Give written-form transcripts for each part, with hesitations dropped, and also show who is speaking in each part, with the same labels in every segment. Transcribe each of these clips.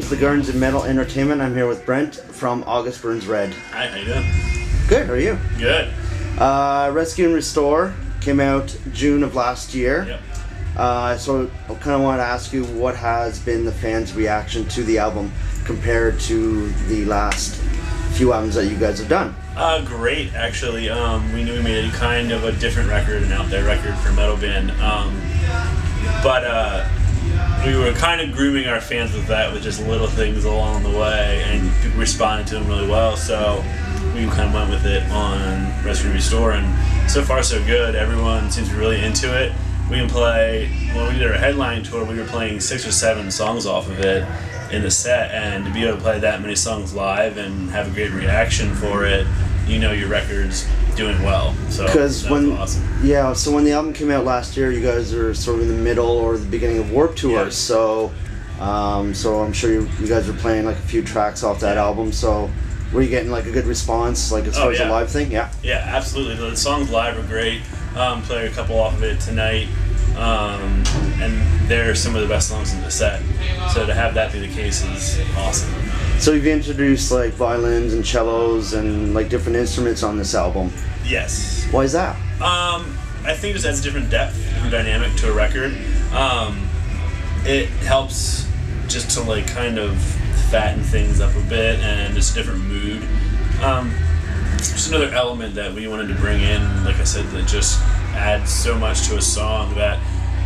Speaker 1: Gardens, the Gardens of Metal Entertainment. I'm here with Brent from August Burns Red.
Speaker 2: Hi, how you doing?
Speaker 1: Good, how are you?
Speaker 2: Good.
Speaker 1: Rescue and Restore came out June of last year.
Speaker 2: Yep.
Speaker 1: So I kind of want to ask you, what has been the fans' reaction to the album compared to the last few albums that you guys have done?
Speaker 2: Great, actually. We knew we made a kind of a different record, an out there record for a metal band. But we were kind of grooming our fans with that, with just little things along the way, and people responded to them really well, so we kind of went with it on Rescue and Restore, and so far so good. Everyone seems to be really into it. We can play, when we did our headline tour, we were playing 6 or 7 songs off of it in the set, and to be able to play that many songs live and have a great reaction for it, you know your record's doing well. So that's awesome.
Speaker 1: Yeah, so when the album came out last year, you guys are sort of in the middle or the beginning of Warped Tour,
Speaker 2: yeah.
Speaker 1: So I'm sure you guys were playing like a few tracks off that album, so were you getting like a good response, like as far as the live thing? Yeah,
Speaker 2: absolutely. The songs live are great. Play a couple off of it tonight, and they're some of the best songs in the set, so to have that be the case is awesome.
Speaker 1: So you've introduced like violins and cellos and like different instruments on this album.
Speaker 2: Yes.
Speaker 1: Why is that?
Speaker 2: I think it just adds a different depth, different dynamic to a record. It helps just to like kind of fatten things up a bit, and it's a different mood. Just another element that we wanted to bring in, like I said, that just adds so much to a song that,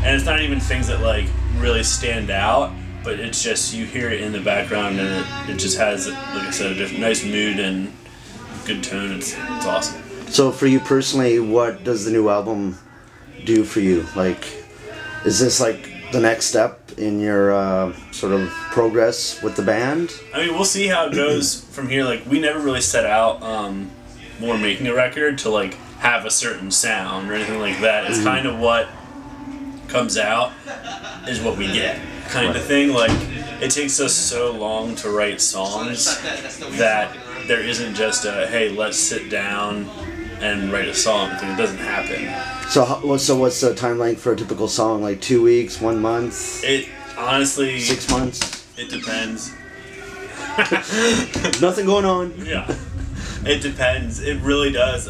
Speaker 2: and it's not even things that like really stand out, but it's just, you hear it in the background and it just has, like I said, a different, nice mood and good tone. It's awesome.
Speaker 1: So for you personally, what does the new album do for you? Like, is this like the next step in your sort of progress with the band?
Speaker 2: I mean, we'll see how it goes from here. Like, we never really set out when we're making a record to like have a certain sound or anything like that. It's kind of what comes out is what we get, kind of thing. Like, it takes us so long to write songs that there isn't just a, hey, let's sit down and write a song. It doesn't happen.
Speaker 1: So what's the timeline for a typical song? Like 2 weeks, 1 month?
Speaker 2: It honestly,
Speaker 1: 6 months?
Speaker 2: It depends.
Speaker 1: Nothing going on.
Speaker 2: Yeah, it depends. It really does.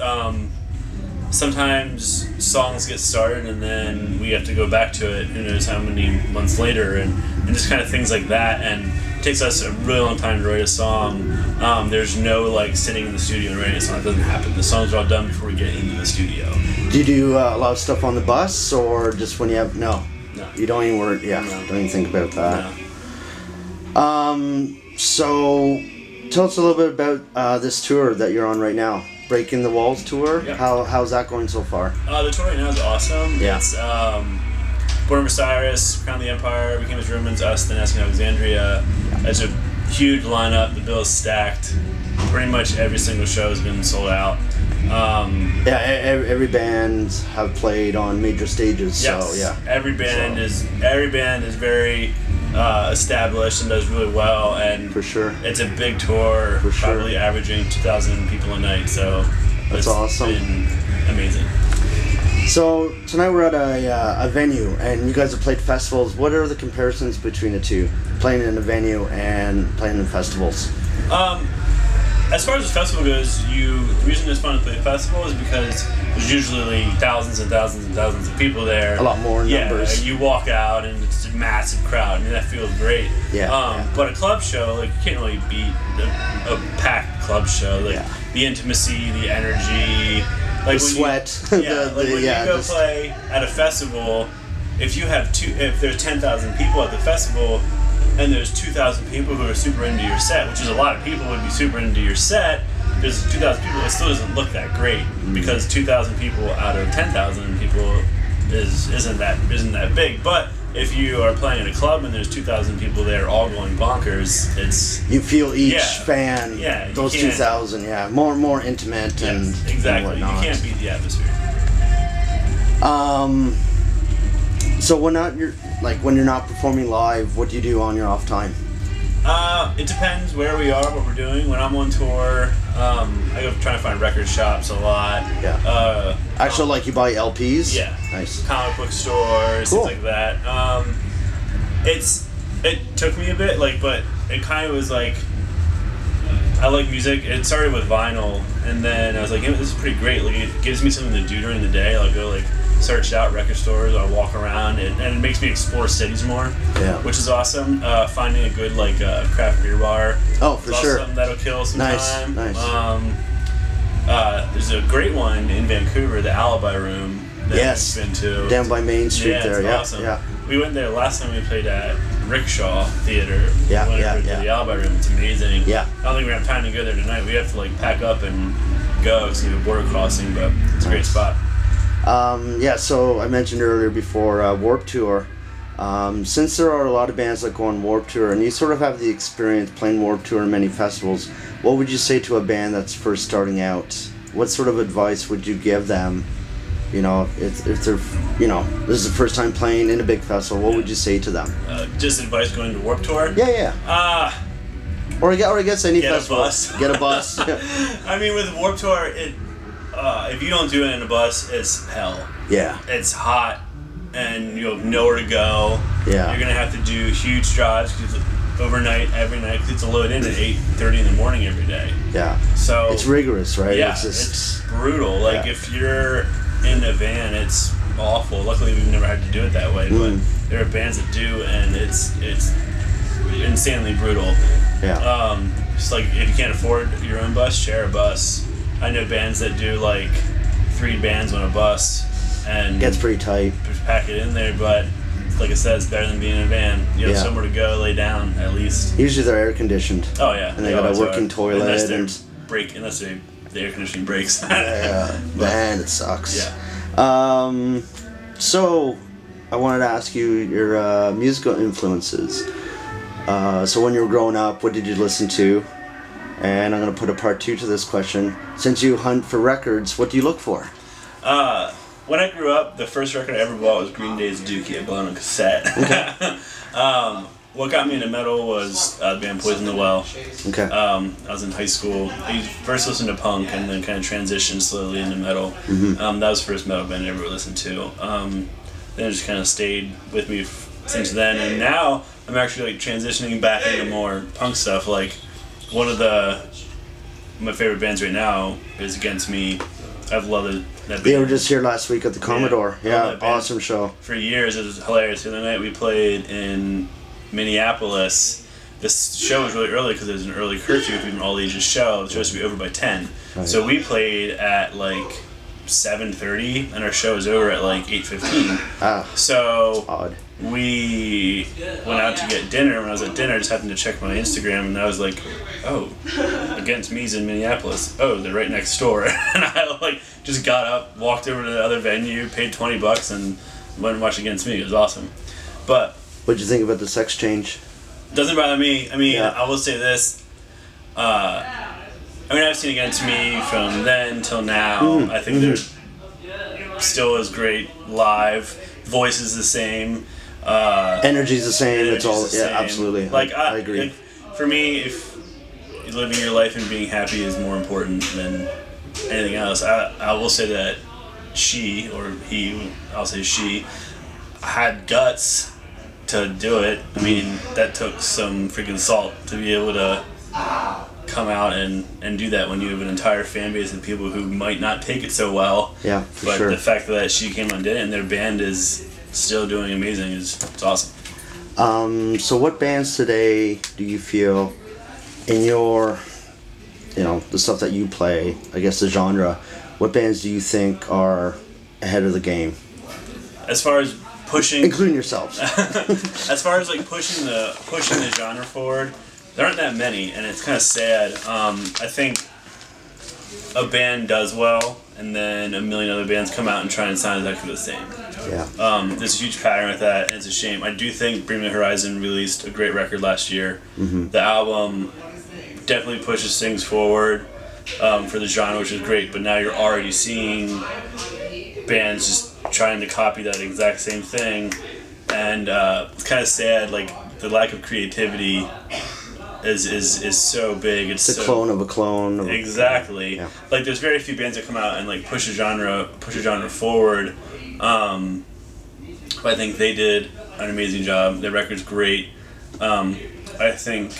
Speaker 2: Sometimes songs get started and then we have to go back to it who knows how many months later, and just kind of things like that, and it takes us a really long time to write a song. There's no like sitting in the studio and writing a song. It doesn't happen. The songs are all done before we get into the studio.
Speaker 1: Do you do a lot of stuff on the bus, or just when you have, no, you don't even worry, don't even think about that?
Speaker 2: No.
Speaker 1: So tell us a little bit about this tour that you're on right now, Breaking the Walls tour.
Speaker 2: Yeah.
Speaker 1: How's that going so far?
Speaker 2: The tour right now is awesome.
Speaker 1: Yeah.
Speaker 2: It's Born of Osiris, Crown of the Empire, We Came as Romans, Us, Then Asking Alexandria. It's a huge lineup. The bill is stacked. Pretty much every single show has been sold out.
Speaker 1: Every band have played on major stages.
Speaker 2: Yes.
Speaker 1: So yeah.
Speaker 2: Every band is very established and does really well, and
Speaker 1: for sure
Speaker 2: it's a big tour.
Speaker 1: For sure.
Speaker 2: Probably averaging 2,000 people a night. So
Speaker 1: that's awesome.
Speaker 2: Been amazing.
Speaker 1: So tonight we're at a venue, and you guys have played festivals. What are the comparisons between the two, playing in a venue and playing in festivals?
Speaker 2: As far as the festival goes, the reason it's fun to play a festival is because there's usually thousands and thousands and thousands of people there.
Speaker 1: A lot more numbers.
Speaker 2: Yeah, you walk out and it's a massive crowd, and that feels great.
Speaker 1: Yeah.
Speaker 2: But a club show, like, you can't really beat a packed club show. Like, the intimacy, the energy, like
Speaker 1: the sweat.
Speaker 2: When you go play at a festival, if there's 10,000 people at the festival, and there's 2,000 people who are super into your set, which is a lot of people would be super into your set, there's 2,000 people, it still doesn't look that great, because 2,000 people out of 10,000 people isn't that big. But if you are playing in a club and there's 2,000 people there all going bonkers,
Speaker 1: you feel each fan, those 2,000, more intimate and
Speaker 2: exactly.
Speaker 1: And whatnot.
Speaker 2: You can't beat the atmosphere.
Speaker 1: So when you're not performing live, what do you do on your off time?
Speaker 2: It depends where we are, what we're doing. When I'm on tour, I go trying to find record shops a lot.
Speaker 1: Yeah. Actually, like you buy LPs?
Speaker 2: Yeah.
Speaker 1: Nice.
Speaker 2: Comic book stores, things like that. It took me a bit, like, but it kind of was like, I like music. It started with vinyl, and then I was like, this is pretty great. Like, it gives me something to do during the day. I'll go, like, search out record stores, I'll walk around, and it makes me explore cities more, which is awesome. Finding a good, like, craft beer bar.
Speaker 1: Oh, for sure.
Speaker 2: Something that'll kill some time.
Speaker 1: Nice.
Speaker 2: There's a great one in Vancouver, the Alibi Room, that we've been to.
Speaker 1: Down by Main Street there.
Speaker 2: It's awesome. We went there last time we played at Rickshaw Theater. We went to the Alibi Room. It's amazing.
Speaker 1: Yeah.
Speaker 2: I don't think we have time to go there tonight. We have to, like, pack up and go because we have a border crossing, but it's a great spot.
Speaker 1: So I mentioned earlier before Warped Tour. Since there are a lot of bands that go on Warped Tour, and you sort of have the experience playing Warped Tour in many festivals, what would you say to a band that's first starting out? What sort of advice would you give them? You know, if they're, you know, this is the first time playing in a big festival, what would you say to them?
Speaker 2: Just advice going to Warped Tour?
Speaker 1: Yeah. Or I guess any festival. Get a bus.
Speaker 2: I mean, with Warped Tour, if you don't do it in a bus, it's hell.
Speaker 1: Yeah.
Speaker 2: It's hot, and you have nowhere to go.
Speaker 1: Yeah.
Speaker 2: You're going to have to do huge drives because overnight, every night, because it's a load in at 8:30 in the morning every day.
Speaker 1: Yeah.
Speaker 2: So
Speaker 1: it's rigorous, right?
Speaker 2: Yeah, it's brutal. Like, if you're in a van, it's awful. Luckily, we've never had to do it that way, but there are bands that do, and it's insanely brutal.
Speaker 1: Yeah.
Speaker 2: Just like, if you can't afford your own bus, share a bus. I know bands that do, like, 3 bands on a bus, and
Speaker 1: gets pretty tight.
Speaker 2: Just pack it in there, but like I said, it's better than being in a van. You have somewhere to go, lay down at least.
Speaker 1: Usually they're air conditioned.
Speaker 2: Oh yeah,
Speaker 1: and they got a working toilet.
Speaker 2: Unless the air conditioning breaks.
Speaker 1: Man, it sucks.
Speaker 2: Yeah.
Speaker 1: So I wanted to ask you your musical influences. So when you were growing up, what did you listen to? And I'm going to put a part 2 to this question. Since you hunt for records, what do you look for?
Speaker 2: When I grew up, the first record I ever bought was Green Day's Dookie. I bought it on cassette.
Speaker 1: Okay.
Speaker 2: What got me into metal was the band Poison the Well.
Speaker 1: Okay.
Speaker 2: I was in high school. I first listened to punk and then kind of transitioned slowly into metal. That was the first metal band I ever listened to. Then it just kind of stayed with me since then. And now I'm actually, like, transitioning back into more punk stuff. Like, one of my favorite bands right now is Against Me. I've loved that band.
Speaker 1: They were just here last week at the Commodore. Yeah, awesome show.
Speaker 2: For years, it was hilarious. The other night we played in Minneapolis. This show was really early because it was an early curfew for an all-ages show. It was supposed to be over by 10. Right. So we played at, like, 7:30, and our show was over at, like, 8:15. So
Speaker 1: odd.
Speaker 2: We went out to get dinner. When I was at dinner, I just happened to check my Instagram, and I was like, oh, Against Me's in Minneapolis. Oh, they're right next door. And I, like, just got up, walked over to the other venue, paid $20, and went and watched Against Me. It was awesome. But
Speaker 1: what'd you think about the sex change?
Speaker 2: Doesn't bother me. I mean, I will say this. I've seen Against Me from then till now. I think they're still as great live. Voice is the same.
Speaker 1: Energy's the same. It's all absolutely.
Speaker 2: Like,
Speaker 1: I agree.
Speaker 2: Like, for me, if living your life and being happy is more important than anything else, I will say that she, or he, I'll say she, had guts to do it. I mean, that took some freaking salt to be able to come out and do that when you have an entire fan base of people who might not take it so well.
Speaker 1: Yeah, for sure.
Speaker 2: But the fact that she came on did it and their band is still doing amazing it's awesome.
Speaker 1: So what bands today do you feel in your, the stuff that you play, I guess the genre, what bands do you think are ahead of the game?
Speaker 2: As far as pushing,
Speaker 1: including yourselves.
Speaker 2: As far as, like, pushing the genre forward, there aren't that many, and it's kind of sad. I think a band does well, and then a million other bands come out and try and sound exactly the same.
Speaker 1: Yeah.
Speaker 2: There's a huge pattern with that, and it's a shame. I do think Bring Me the Horizon released a great record last year. The album definitely pushes things forward for the genre, which is great, but now you're already seeing bands just trying to copy that exact same thing, and it's kind of sad. Like, the lack of creativity is so big. It's
Speaker 1: a clone of a clone.
Speaker 2: Exactly. Yeah. Like, there's very few bands that come out and, like, push a genre forward. But I think they did an amazing job. Their record's great. I think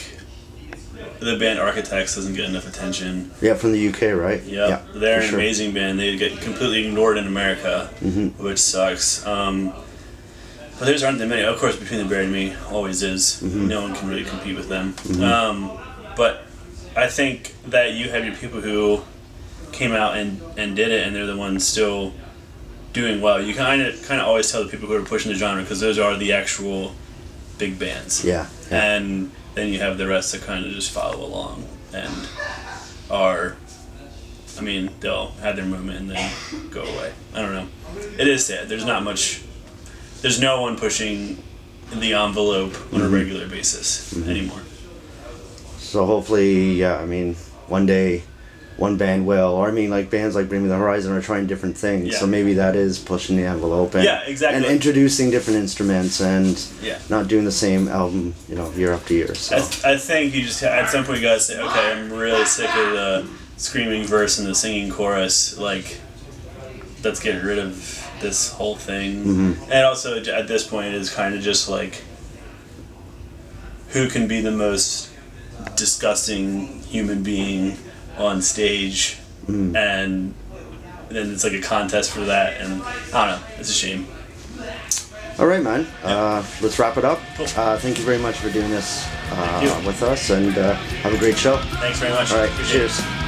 Speaker 2: the band Architects doesn't get enough attention.
Speaker 1: Yeah, from the UK, right?
Speaker 2: Yep.
Speaker 1: Yeah,
Speaker 2: they're an
Speaker 1: sure.
Speaker 2: amazing band. They get completely ignored in America, which sucks. But there's aren't that many. Of course, Between the Buried and Me always is. No one can really compete with them. But I think that you have your people who came out and did it, and they're the ones still doing well. You kind of always tell the people who are pushing the genre, because those are the actual big bands.
Speaker 1: Yeah.
Speaker 2: And then you have the rest that kind of just follow along and are, I mean, they'll have their movement and then go away. I don't know. It is sad. There's not much, there's no one pushing the envelope on a regular basis anymore.
Speaker 1: So hopefully, yeah, I mean, one day one band will, or I mean, like bands like Bring Me the Horizon are trying different things,
Speaker 2: Yeah.
Speaker 1: so maybe that is pushing the envelope and,
Speaker 2: Yeah, exactly.
Speaker 1: and introducing different instruments and
Speaker 2: Yeah.
Speaker 1: not doing the same album, you know, year after year. So
Speaker 2: I think you just, at some point you gotta say, okay, I'm really sick of the screaming verse and the singing chorus, like, let's get rid of this whole thing. And also, at this point, it is kind of just like, who can be the most disgusting human being on stage, and then it's like a contest for that, and I don't know, it's a shame.
Speaker 1: all right, man. Let's wrap it up.
Speaker 2: Cool.
Speaker 1: Thank you very much for doing this
Speaker 2: you.
Speaker 1: with us, and have a great show.
Speaker 2: Thanks very much.
Speaker 1: All right,
Speaker 2: Appreciate it.
Speaker 1: cheers.